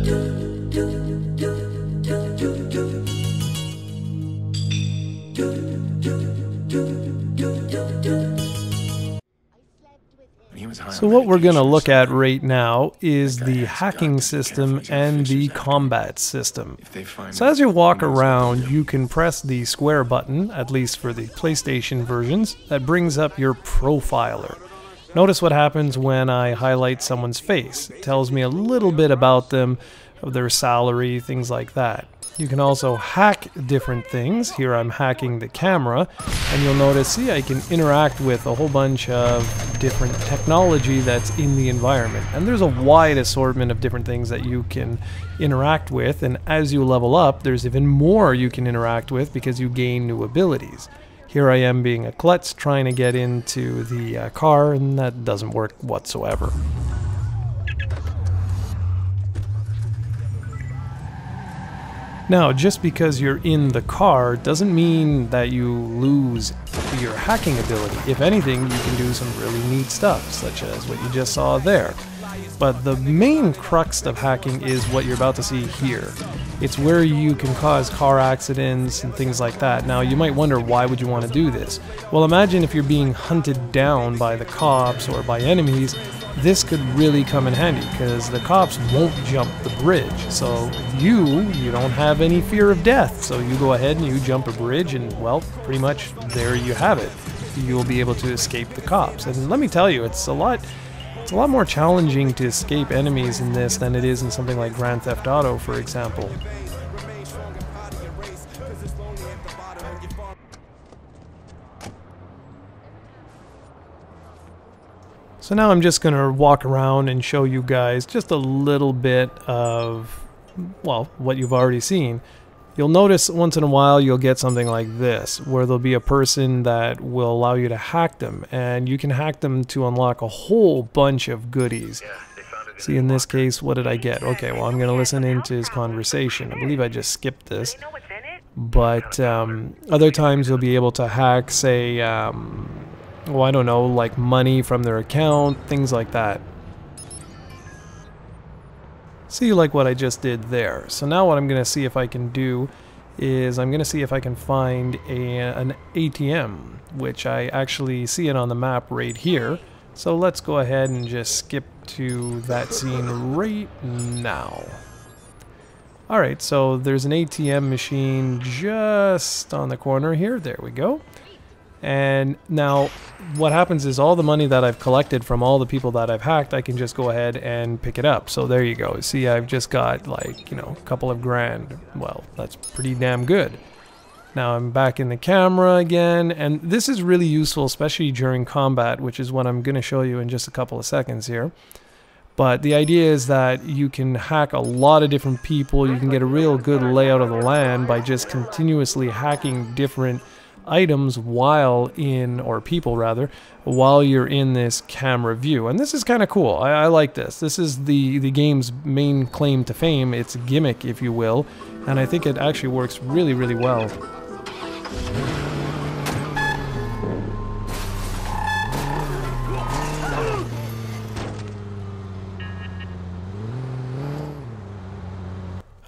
So what we're going to look at right now is the hacking system and the combat system. So as you walk around, you can press the square button, at least for the PlayStation versions, that brings up your profiler. Notice what happens when I highlight someone's face. It tells me a little bit about them, their salary, things like that. You can also hack different things. Here I'm hacking the camera, and you'll notice, see, I can interact with a whole bunch of different technology that's in the environment. And there's a wide assortment of different things that you can interact with, and as you level up, there's even more you can interact with because you gain new abilities. Here I am being a klutz trying to get into the car, and that doesn't work whatsoever. Now, just because you're in the car doesn't mean that you lose your hacking ability. If anything, you can do some really neat stuff, such as what you just saw there. But the main crux of hacking is what you're about to see here. It's where you can cause car accidents and things like that. Now, you might wonder, why would you want to do this? Well, imagine if you're being hunted down by the cops or by enemies. This could really come in handy because the cops won't jump the bridge. So you don't have any fear of death. So you go ahead and you jump a bridge, and well, pretty much there you have it. You'll be able to escape the cops. And let me tell you, it's a lot more challenging to escape enemies in this than it is in something like Grand Theft Auto, for example. So now I'm just going to walk around and show you guys just a little bit of, well, what you've already seen. You'll notice once in a while you'll get something like this, where there'll be a person that will allow you to hack them, and you can hack them to unlock a whole bunch of goodies. See, in this case, what did I get? Okay, well, I'm going to listen into his conversation. I believe I just skipped this. But other times you'll be able to hack, say, well, I don't know, like money from their account, things like that. See, like what I just did there. So now what I'm going to see if I can do is I'm going to see if I can find an ATM, which I actually see it on the map right here. So let's go ahead and just skip to that scene right now. Alright, so there's an ATM machine just on the corner here. There we go. And now what happens is all the money that I've collected from all the people that I've hacked, I can just go ahead and pick it up. So there you go. See, I've just got like, you know, a couple of grand. Well, that's pretty damn good. Now I'm back in the camera again, and this is really useful, especially during combat, which is what I'm going to show you in just a couple of seconds here. But the idea is that you can hack a lot of different people. You can get a real good layout of the land by just continuously hacking different items while in, or people rather, while you're in this camera view. And this is kind of cool. I like this. This is the game's main claim to fame. It's a gimmick, if you will, and I think it actually works really, really well.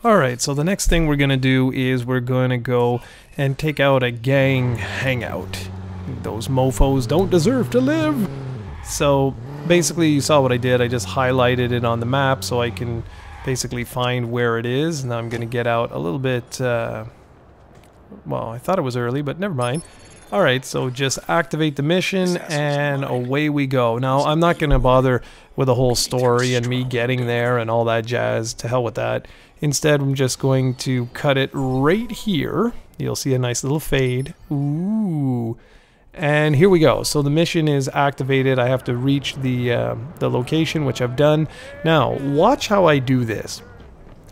Alright, so the next thing we're going to do is we're going to go and take out a gang hangout. Those mofos don't deserve to live! So basically you saw what I did. I just highlighted it on the map so I can basically find where it is. Now I'm going to get out a little bit, well, I thought it was early, but never mind. Alright, so just activate the mission and away we go. Now, I'm not going to bother with a whole story and me getting there and all that jazz. To hell with that. Instead, I'm just going to cut it right here. You'll see a nice little fade. Ooh. And here we go. So the mission is activated. I have to reach the location, which I've done. Now, watch how I do this.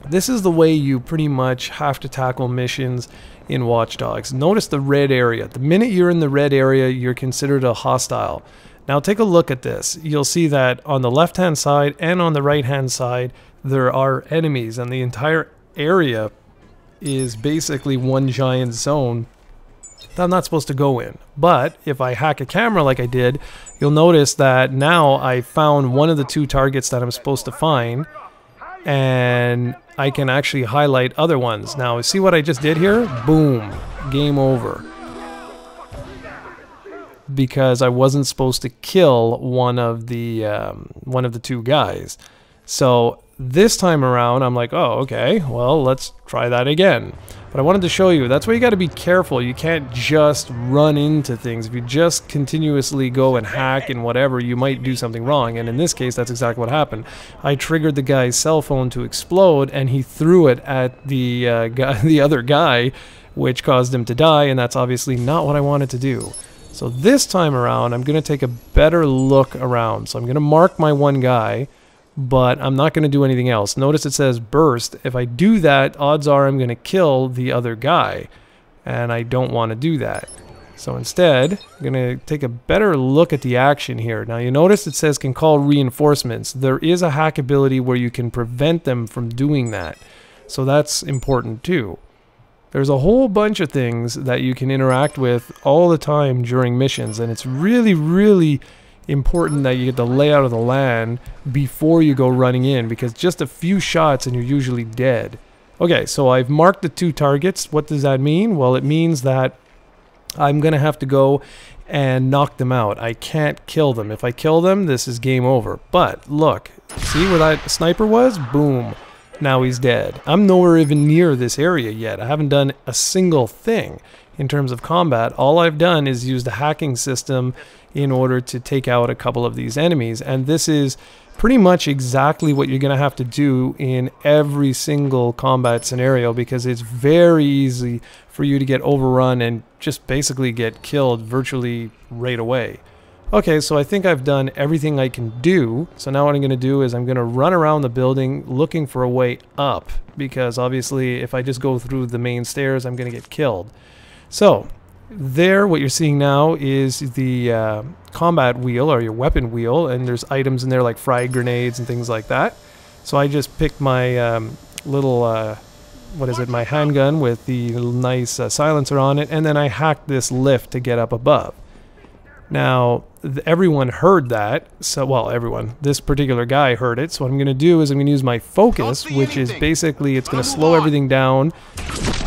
This is the way you pretty much have to tackle missions in Watch Dogs. Notice the red area. The minute you're in the red area, you're considered a hostile. Now take a look at this. You'll see that on the left-hand side and on the right-hand side, there are enemies, and the entire area is basically one giant zone that I'm not supposed to go in. But if I hack a camera like I did, you'll notice that now I found one of the two targets that I'm supposed to find. and I can actually highlight other ones. Now, see what I just did here? Boom. Game over. Because I wasn't supposed to kill one of the two guys. So this time around, I'm like, oh, okay, well, let's try that again. But I wanted to show you, that's why you got to be careful. You can't just run into things. If you just continuously go and hack and whatever, you might do something wrong. And in this case, that's exactly what happened. I triggered the guy's cell phone to explode, and he threw it at the other guy, which caused him to die, and that's obviously not what I wanted to do. So this time around, I'm going to take a better look around. So I'm going to mark my one guy, but I'm not going to do anything else. Notice it says burst. If I do that, odds are I'm going to kill the other guy, and I don't want to do that. So instead, I'm going to take a better look at the action here. Now you notice it says can call reinforcements. There is a hack ability where you can prevent them from doing that. So that's important too. There's a whole bunch of things that you can interact with all the time during missions, and it's really, really important that you get the layout of the land before you go running in, because just a few shots and you're usually dead. Okay, so I've marked the two targets. What does that mean? Well, it means that I'm gonna have to go and knock them out. I can't kill them. If I kill them, this is game over. But look, see where that sniper was? Boom. Now he's dead. I'm nowhere even near this area yet. I haven't done a single thing in terms of combat. All I've done is use the hacking system in order to take out a couple of these enemies, and this is pretty much exactly what you're gonna have to do in every single combat scenario, because it's very easy for you to get overrun and just basically get killed virtually right away. Okay, so I think I've done everything I can do. So now what I'm going to do is I'm going to run around the building looking for a way up, because obviously if I just go through the main stairs, I'm going to get killed. So there, what you're seeing now is the combat wheel, or your weapon wheel, and there's items in there like frag grenades and things like that. So I just picked my little my handgun with the nice silencer on it, and then I hacked this lift to get up above. Now, everyone heard that, so, well, everyone, this particular guy heard it, so what I'm going to do is I'm going to use my focus, which is basically, it's going to slow everything down,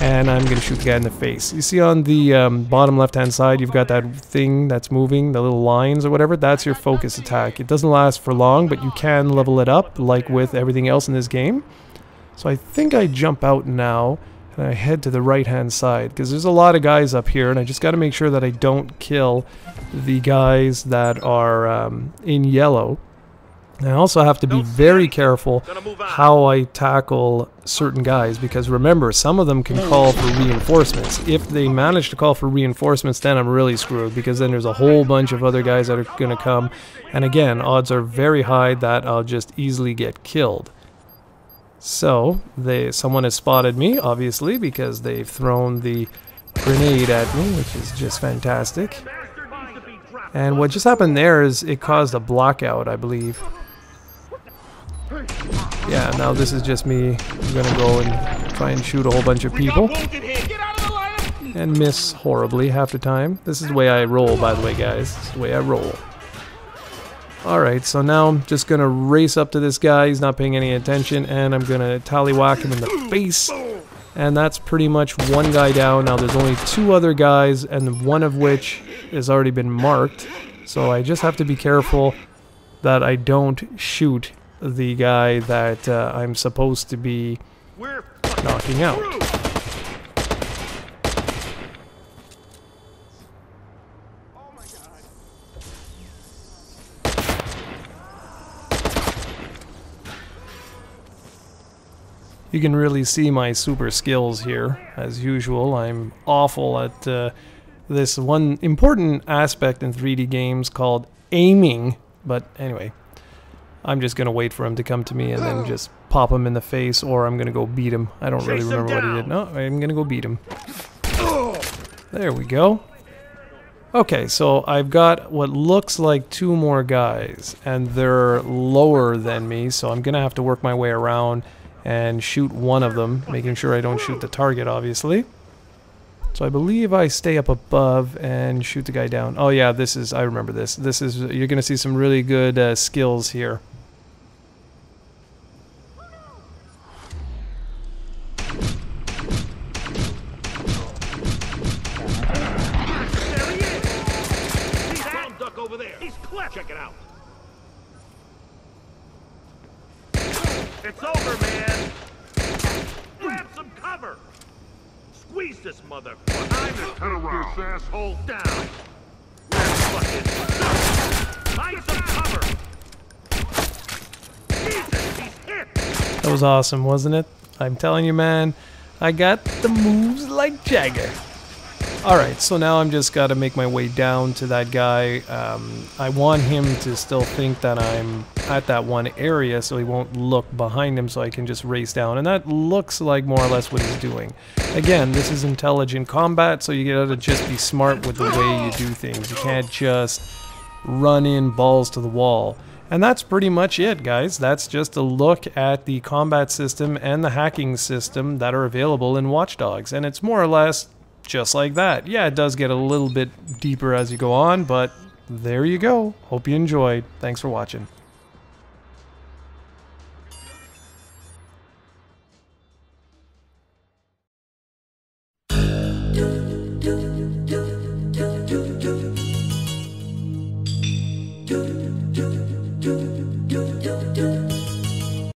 and I'm going to shoot the guy in the face. You see on the bottom left-hand side, you've got that thing that's moving, the little lines or whatever, that's your focus attack. It doesn't last for long, but you can level it up, like with everything else in this game. So I think I jump out now, and I head to the right-hand side, because there's a lot of guys up here, and I just got to make sure that I don't kill the guys that are in yellow. And I also have to be very careful how I tackle certain guys, because remember, some of them can call for reinforcements. If they manage to call for reinforcements, then I'm really screwed, because then there's a whole bunch of other guys that are going to come, and again, odds are very high that I'll just easily get killed. So, someone has spotted me, obviously, because they've thrown the grenade at me, which is just fantastic. And what just happened there is it caused a blackout, I believe. Yeah, now this is just me. I'm gonna go and try and shoot a whole bunch of people. And miss horribly half the time. This is the way I roll, by the way, guys. This is the way I roll. Alright, so now I'm just gonna race up to this guy. He's not paying any attention, and I'm gonna tallywhack him in the face. And that's pretty much one guy down. Now there's only two other guys, and one of which has already been marked. So I just have to be careful that I don't shoot the guy that I'm supposed to be knocking out. You can really see my super skills here. As usual, I'm awful at this one important aspect in 3D games called aiming. But anyway, I'm just going to wait for him to come to me and then just pop him in the face, or I'm going to go beat him. I don't really remember what he did. No, I'm going to go beat him. There we go. Okay, so I've got what looks like two more guys, and they're lower than me, so I'm going to have to work my way around and shoot one of them, making sure I don't shoot the target, obviously. So I believe I stay up above and shoot the guy down. Oh yeah, this is, I remember this. This is, you're going to see some really good skills here. It's over, man. Grab some cover. Squeeze this mother. Behind the turn around, this asshole. Down. Let's fucking find some cover. Jesus, he's hit. That was awesome, wasn't it? I'm telling you, man, I got the moves like Jagger. Alright, so now I'm just gotta make my way down to that guy. I want him to still think that I'm at that one area so he won't look behind him, so I can just race down. And that looks like more or less what he's doing. Again, this is intelligent combat, so you gotta just be smart with the way you do things. You can't just run in balls to the wall. And that's pretty much it, guys. That's just a look at the combat system and the hacking system that are available in Watch Dogs. And it's more or less just like that. Yeah, it does get a little bit deeper as you go on, but there you go. Hope you enjoyed. Thanks for watching.